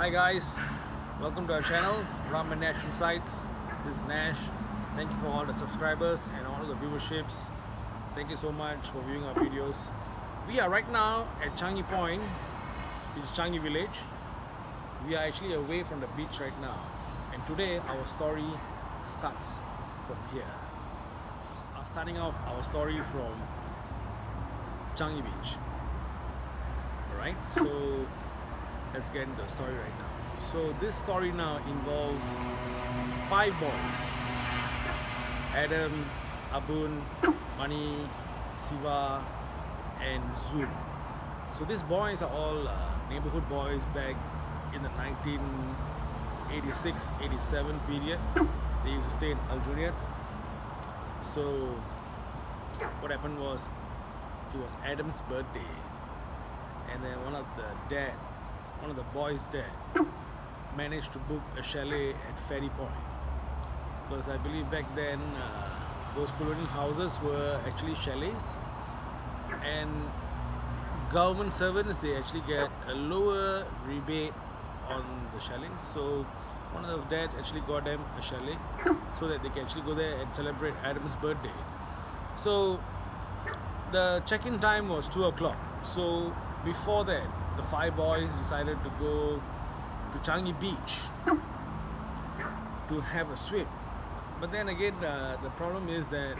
Hi guys, welcome to our channel, Ramen Nash Insights. This is Nash. Thank you for all the subscribers and all the viewerships. Thank you so much for viewing our videos. We are right now at Changi Point, which is Changi Village. We are actually away from the beach right now. And today our story starts from here. Starting off our story from Changi Beach. Alright, so let's get into the story right now. So this story now involves 5 boys: Adam, Abun, Mani, Siva and Zul. So these boys are all neighborhood boys back in the 1986-87 period. They used to stay in Algeria. So what happened was, it was Adam's birthday, and then one of the boys' dad managed to book a chalet at Ferry Point, because I believe back then those colonial houses were actually chalets, and government servants, they actually get a lower rebate on the chalets. So one of the dads actually got them a chalet so that they can actually go there and celebrate Adam's birthday. So the check-in time was 2 o'clock. So before that, the 5 boys decided to go to Changi Beach to have a swim. But then again, the problem is that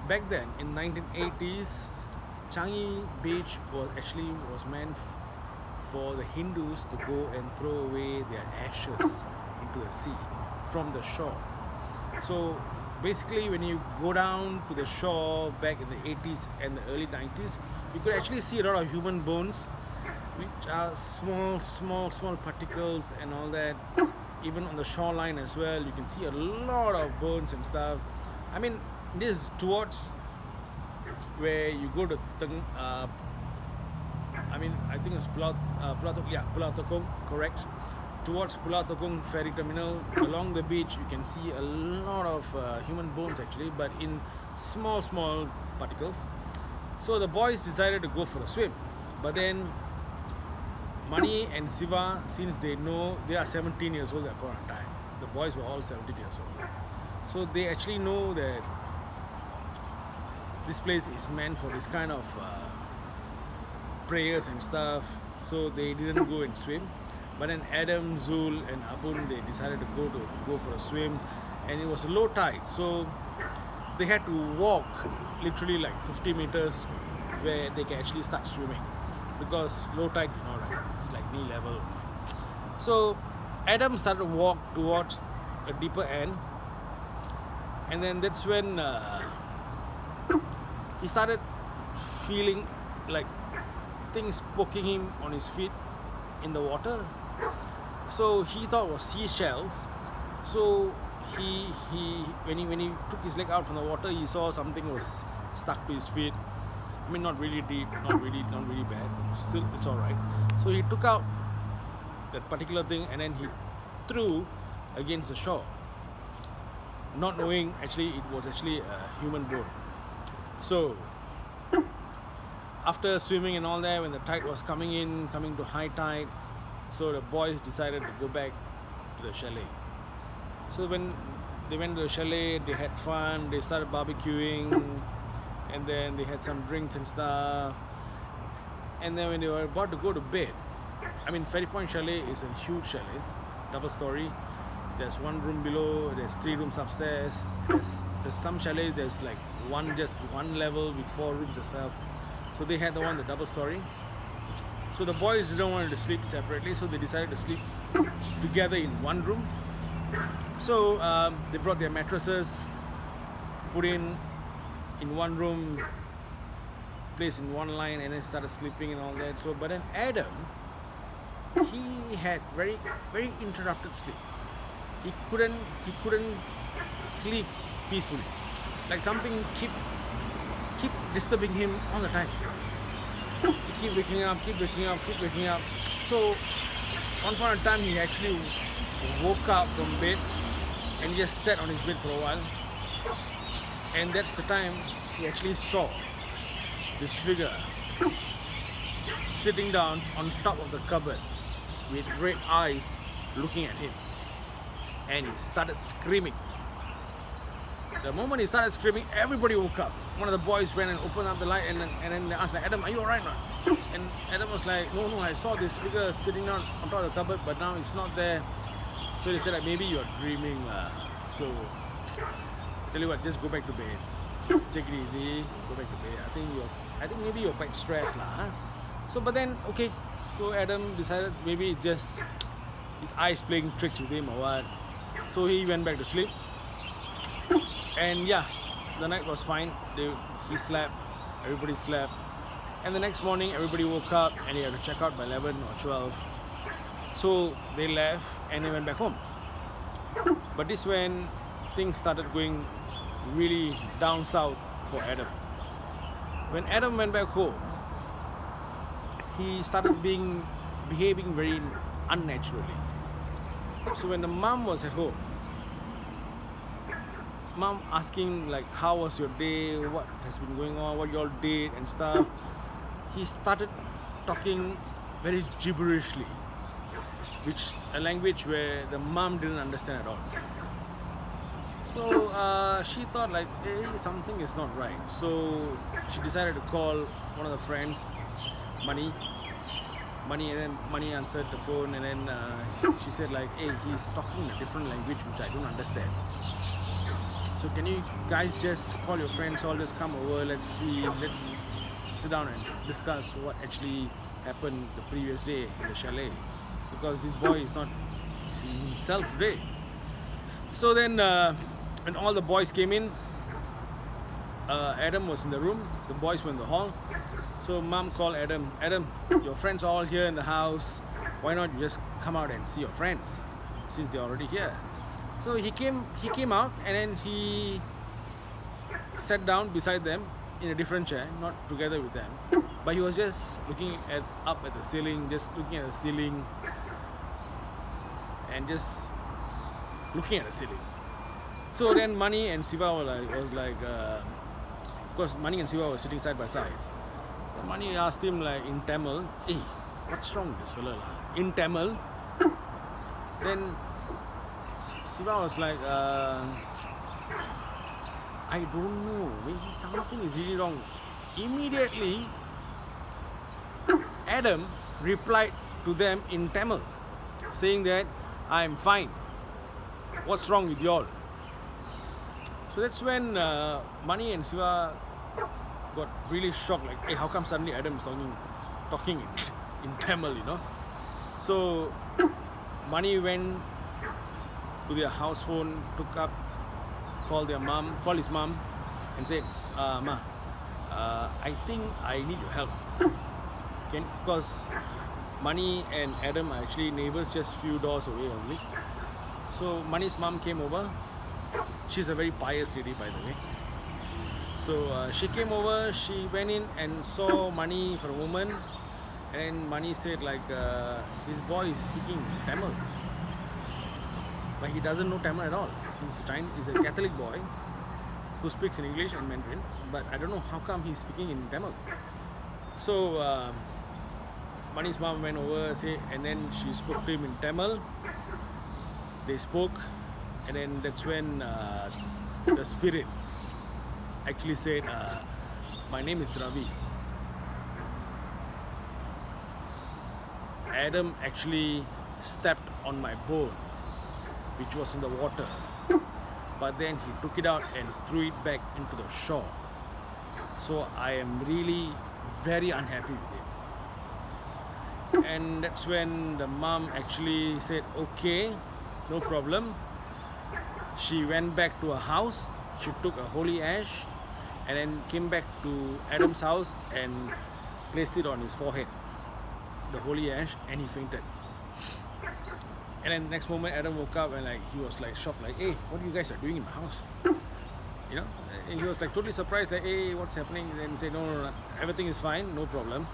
back then in 1980s, Changi Beach was meant for the Hindus to go and throw away their ashes into the sea from the shore. So basically, when you go down to the shore back in the 80s and the early 90s, you could actually see a lot of human bones, which are small particles and all that. Even on the shoreline as well, you can see a lot of bones and stuff. I mean, this is towards where you go to I think it's Pulau Ubin, correct. Towards Pulau Ubin Ferry Terminal, along the beach, you can see a lot of human bones actually, but in small particles. So the boys decided to go for a swim, but then Mani and Siva, since they know they are 17 years old at that point in time, the boys were all 17 years old, so they actually know that this place is meant for this kind of prayers and stuff, so they didn't go and swim. But then Adam, Zul and Abun, they decided to go for a swim, and it was a low tide, so they had to walk literally like 50 meters where they can actually start swimming, because low tide, you know, right, it's like knee level. So Adam started to walk towards a deeper end, and then that's when he started feeling like things poking him on his feet in the water. So he thought it was seashells. So when he took his leg out from the water, he saw something was stuck to his feet. I mean, not really deep, not really bad. Still, it's all right. So he took out that particular thing and then he threw against the shore, not knowing actually it was actually a human bone. So after swimming and all that, when the tide was coming to high tide, so the boys decided to go back to the chalet. So when they went to the chalet, they had fun, they started barbecuing, and then they had some drinks and stuff. And then when they were about to go to bed, I mean, Ferry Point Chalet is a huge chalet, double story. There's 1 room below, there's 3 rooms upstairs. There's some chalets, there's like just one level with 4 rooms as well. So they had the double story. So the boys didn't want to sleep separately, so they decided to sleep together in 1 room. So they brought their mattresses, put in 1 room, placed in 1 line, and then started sleeping and all that. So but then Adam, he had very interrupted sleep. He couldn't sleep peacefully. Like something keep disturbing him all the time. He keep waking up. So one point in time, he actually woke up from bed and just sat on his bed for a while, and that's the time he actually saw this figure sitting down on top of the cupboard with red eyes looking at him, and he started screaming. The moment he started screaming, everybody woke up. One of the boys went and opened up the light, and then they asked like, Adam, are you alright now? And Adam was like, no, I saw this figure sitting on top of the cupboard, but now it's not there. So they said like, maybe you're dreaming. So tell you what, just go back to bed. Take it easy, go back to bed. I think maybe you're quite stressed lah. So but then okay, so Adam decided maybe it's just his eyes playing tricks with him or what. So he went back to sleep. And yeah, the night was fine. He slept, everybody slept. And the next morning everybody woke up and he had to check out by 11 or 12. So they left and they went back home. But this when things started going really down south for Adam. When Adam went back home, he started behaving very unnaturally. So when the mom was at home, mom asking like, how was your day, what has been going on, what you all did and stuff, he started talking very gibberishly, which a language where the mom didn't understand at all. So she thought like, hey, something is not right. So she decided to call one of the friends, Money, and then Money answered the phone, and then she said like, hey, he's talking in a different language which I don't understand. So can you guys just call your friends, all just come over, let's sit down and discuss what actually happened the previous day in the chalet, because this boy is not himself today. So then when all the boys came in, Adam was in the room, the boys were in the hall. So mom called Adam, your friends are all here in the house, why not you just come out and see your friends since they're already here. So he came out, and then he sat down beside them in a different chair, not together with them, but he was just looking up at the ceiling, just looking at the ceiling and just looking at the ceiling. So then Money and Siva was like, because Money and Siva were sitting side by side. So Money asked him like in Tamil, hey, what's wrong with this fella? In Tamil. Then Siva was like, I don't know, maybe something is really wrong. Immediately, Adam replied to them in Tamil, saying that I'm fine. What's wrong with y'all? So that's when Money and Siva got really shocked, like, hey, how come suddenly Adam is talking in Tamil, you know? So Money went to their house phone, called his mom and said, Ma, I think I need your help. Because Money and Adam are actually neighbors just few doors away only. So Money's mom came over. She's a very pious lady, by the way. So she came over, she went in and saw Money for a moment, and Money said like, this boy is speaking Tamil, but he doesn't know Tamil at all. He's a Catholic boy who speaks in English and Mandarin, but I don't know how come he's speaking in Tamil. So Money's mom went over, and then she spoke to him in Tamil. They spoke, and then that's when the spirit actually said, my name is Ravi. Adam actually stepped on my boat, which was in the water, but then he took it out and threw it back into the shore. So I am really very unhappy with it. And that's when the mom actually said, okay, no problem. She went back to her house, she took a holy ash and then came back to Adam's house and placed it on his forehead, the holy ash, and he fainted. And then next moment Adam woke up and like he was like shocked, like, hey, what you guys are doing in my house? You know? And he was like totally surprised, like, hey, what's happening? And then he said, no, everything is fine, no problem.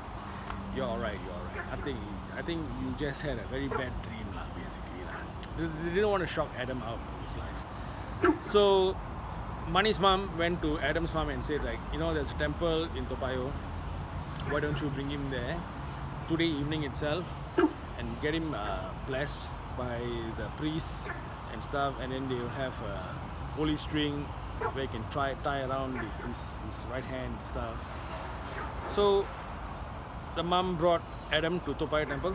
You're alright. I think you just had a very bad dream lah, basically lah. They didn't want to shock Adam out of his life. So Money's mom went to Adam's mom and said like, you know, there's a temple in Toa Payoh, why don't you bring him there today evening itself, and get him blessed by the priests and stuff, and then they will have a holy string where you can tie around his right hand and stuff. So the mom brought Adam to Toa Payoh Temple,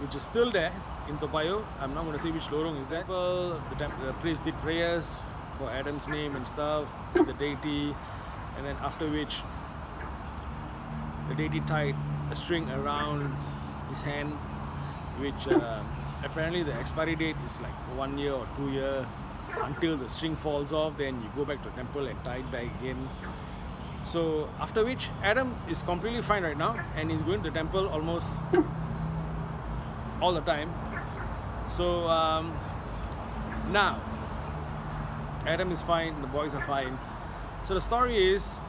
which is still there in Toa Payoh. I'm not going to say which lorong is that. The priest did prayers for Adam's name and stuff, the deity, and then after which the deity tied a string around his hand, which apparently the expiry date is like 1 year or 2 years. Until the string falls off, then you go back to the temple and tie it back again. So after which Adam is completely fine right now, and he's going to the temple almost all the time. So now Adam is fine, the boys are fine. So the story is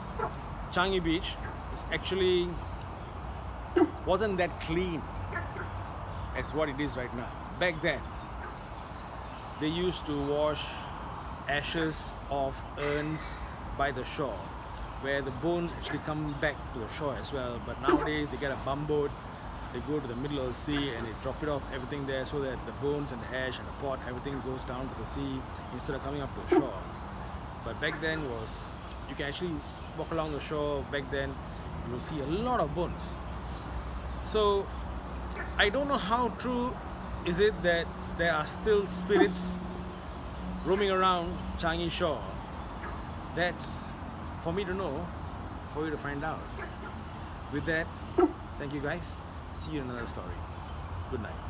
Changi Beach is actually wasn't that clean as what it is right now. Back then they used to wash ashes of urns by the shore, where the bones actually come back to the shore as well. But nowadays they get a bumboat, they go to the middle of the sea and they drop it off everything there, so that the bones and the ash and the pot, everything goes down to the sea instead of coming up to the shore. But back then was, you can actually walk along the shore. Back then you will see a lot of bones. So I don't know how true is it that there are still spirits roaming around Changi shore. That's for me to know, for you to find out. With that, thank you guys. See you in another story. Good night.